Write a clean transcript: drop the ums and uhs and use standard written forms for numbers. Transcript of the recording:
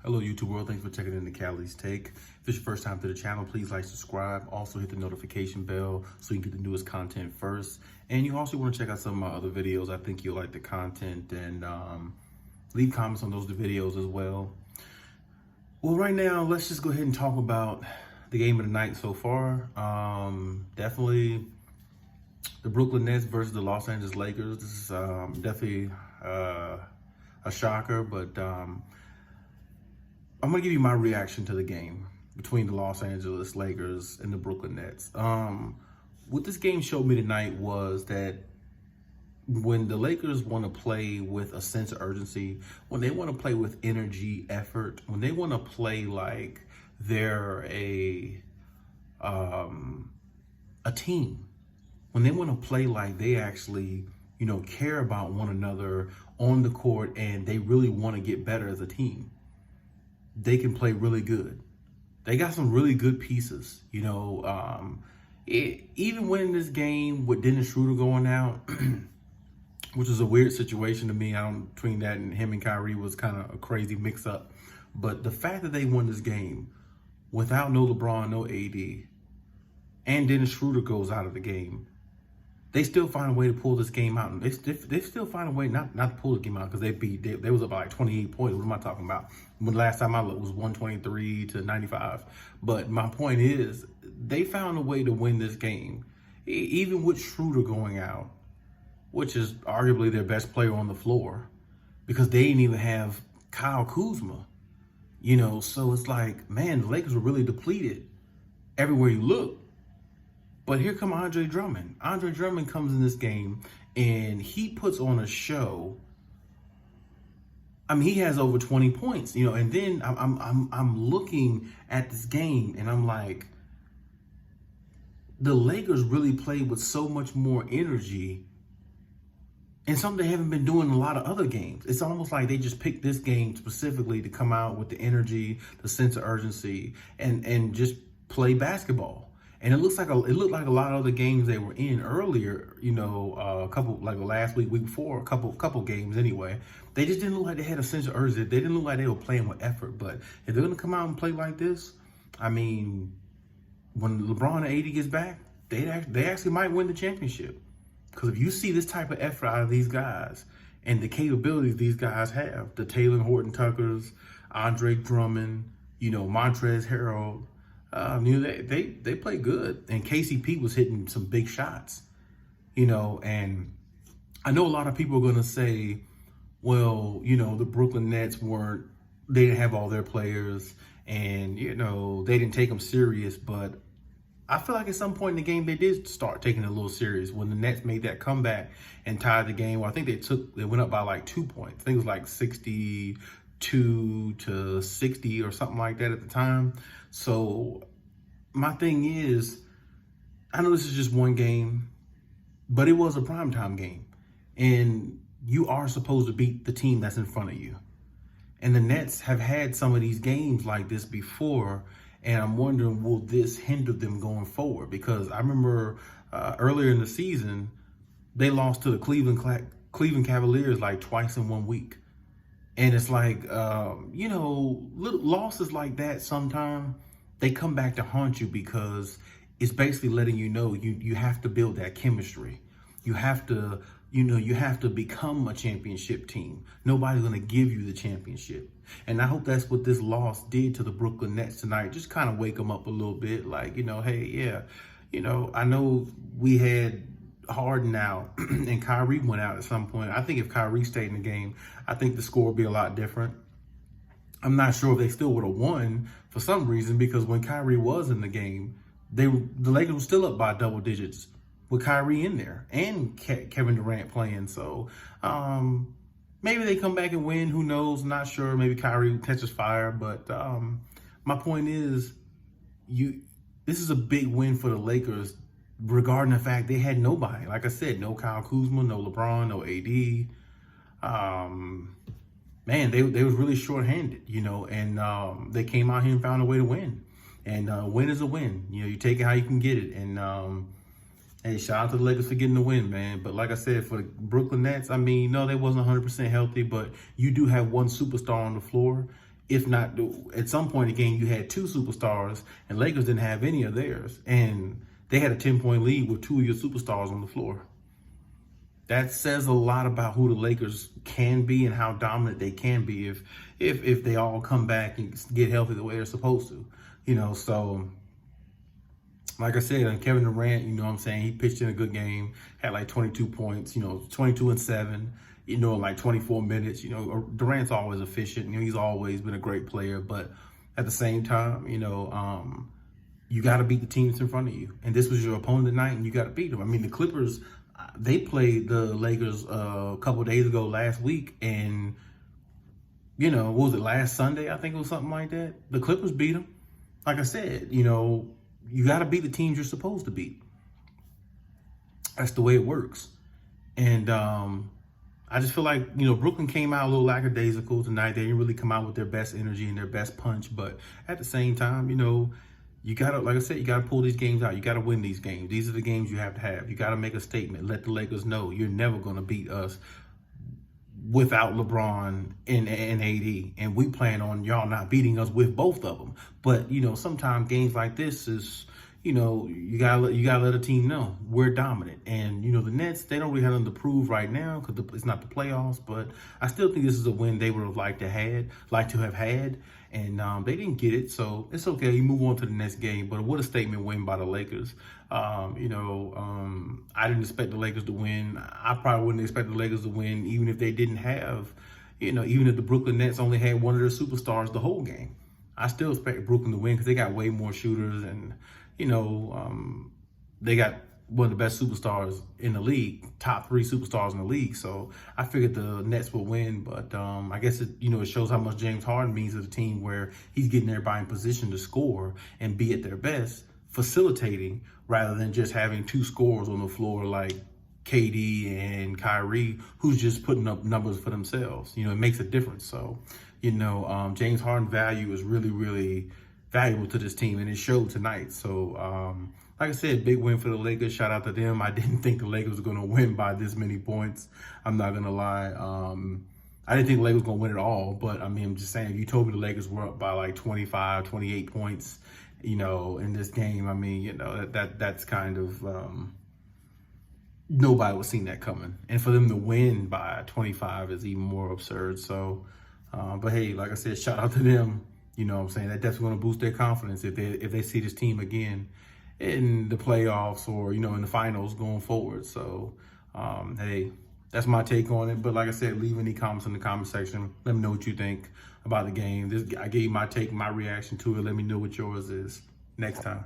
Hello, YouTube world. Thanks for checking in the Khaliis Take. If it's your first time to the channel, please like, subscribe. Also hit the notification bell so you can get the newest content first. And you also want to check out some of my other videos. I think you'll like the content, and leave comments on those videos as well. Well, right now, let's just go ahead and talk about the game of the night so far. Definitely the Brooklyn Nets versus the Los Angeles Lakers. This is definitely a shocker, but I'm gonna give you my reaction to the game between the Los Angeles Lakers and the Brooklyn Nets. What this game showed me tonight was that when the Lakers want to play with a sense of urgency, when they want to play with energy, effort, when they want to play like they're a team, when they want to play like they actually, care about one another on the court and they really want to get better as a team, they can play really good. They got some really good pieces, even winning this game with Dennis Schroeder going out, which is a weird situation to me. Between that and him and Kyrie was kind of a crazy mix up. But the fact that they won this game without no LeBron, no AD, and Dennis Schroeder goes out of the game, they still find a way to pull this game out. And they still find a way not to pull the game out, because they was up by like 28 points. What am I talking about? When last time I looked was 123 to 95. But my point is, they found a way to win this game, even with Schroeder going out, which is arguably their best player on the floor, because they didn't even have Kyle Kuzma. So it's like, man, the Lakers were really depleted everywhere you look. But here come Andre Drummond. Andre Drummond comes in this game and he puts on a show. I mean, he has over 20 points, and then I'm looking at this game and I'm like, the Lakers really played with so much more energy, and something they haven't been doing in a lot of other games. It's almost like they just picked this game specifically to come out with the energy, the sense of urgency, and just play basketball. And it looked like a lot of other games they were in earlier, a couple, like last week before, a couple games anyway. They just didn't look like they had a sense of urgency. They didn't look like they were playing with effort. But if they're gonna come out and play like this, I mean, when LeBron and AD gets back, they actually might win the championship. Because if you see this type of effort out of these guys and the capabilities these guys have, the Taylor Horton Tuckers, Andre Drummond, Montrezl Harrell, they play good, and KCP was hitting some big shots, and I know a lot of people are going to say, well, the Brooklyn Nets they didn't have all their players, and, they didn't take them serious, but I feel like at some point in the game, they did start taking it a little serious when the Nets made that comeback and tied the game. Well, I think they went up by like 2 points. I think it was like 62 to 60 or something like that at the time. So my thing is, I know this is just one game, but it was a primetime game. And you are supposed to beat the team that's in front of you. And the Nets have had some of these games like this before, and I'm wondering, will this hinder them going forward? Because I remember earlier in the season, they lost to the Cleveland Cavaliers like twice in 1 week. And it's like, little losses like that sometimes, they come back to haunt you, because it's basically letting you know you have to build that chemistry. You have to, you have to become a championship team. Nobody's going to give you the championship. And I hope that's what this loss did to the Brooklyn Nets tonight. Just kind of wake them up a little bit. Like, hey, yeah, I know we had Harden out and Kyrie went out at some point. I think if Kyrie stayed in the game, I think the score would be a lot different. I'm not sure if they still would have won for some reason, because when Kyrie was in the game, the Lakers were still up by double digits with Kyrie in there and Kevin Durant playing. So maybe they come back and win. Who knows? Not sure. Maybe Kyrie catches fire. But my point is, this is a big win for the Lakers, regarding the fact they had nobody. Like I said, no Kyle Kuzma, no LeBron, no AD. Man, they was really shorthanded, and they came out here and found a way to win. And win is a win. You take it how you can get it. And hey, shout out to the Lakers for getting the win, man. But like I said, for the Brooklyn Nets, I mean, no, they wasn't 100% healthy, but you do have one superstar on the floor. If not, at some point in the game, you had two superstars, and Lakers didn't have any of theirs, and they had a 10-point lead with two of your superstars on the floor. That says a lot about who the Lakers can be and how dominant they can be if they all come back and get healthy the way they're supposed to. So like I said, and Kevin Durant, what I'm saying, he pitched in a good game, had like 22 points, 22 and 7, like 24 minutes. Durant's always efficient. He's always been a great player, but at the same time, you got to beat the teams in front of you. And this was your opponent tonight, and you got to beat them. I mean, the Clippers, they played the Lakers a couple of days ago last week, and, what was it, last Sunday? I think it was something like that. The Clippers beat them. Like I said, you got to beat the teams you're supposed to beat. That's the way it works. And I just feel like, Brooklyn came out a little lackadaisical tonight. They didn't really come out with their best energy and their best punch. But at the same time, you got to, like I said, you got to pull these games out. You got to win these games. These are the games you have to have. You got to make a statement. Let the Lakers know you're never going to beat us without LeBron and AD. And we plan on y'all not beating us with both of them. But, sometimes games like this is, you gotta let a team know we're dominant. And, the Nets, they don't really have nothing to prove right now because it's not the playoffs. But I still think this is a win they would have liked to have had. And they didn't get it, so it's okay. You move on to the next game. But what a statement win by the Lakers. I didn't expect the Lakers to win. I probably wouldn't expect the Lakers to win even if they didn't have, even if the Brooklyn Nets only had one of their superstars the whole game. I still expect Brooklyn to win because they got way more shooters and, they got one of the best superstars in the league, top 3 superstars in the league. So I figured the Nets will win, but I guess it shows how much James Harden means to the team where he's getting everybody in position to score and be at their best, facilitating rather than just having 2 scorers on the floor like KD and Kyrie, who's just putting up numbers for themselves. It makes a difference. So, James Harden's value is really, really valuable to this team, and it showed tonight. So, like I said, big win for the Lakers. Shout out to them. I didn't think the Lakers were going to win by this many points. I'm not going to lie. I didn't think the Lakers were going to win at all. But, I'm just saying, if you told me the Lakers were up by like 25, 28 points, in this game, that's kind of nobody was seeing that coming. And for them to win by 25 is even more absurd. So, but hey, like I said, shout out to them. That definitely going to boost their confidence if they see this team again in the playoffs or, in the finals going forward. So, hey, that's my take on it. But like I said, leave any comments in the comment section. Let me know what you think about the game. I gave you my take, my reaction to it. Let me know what yours is next time.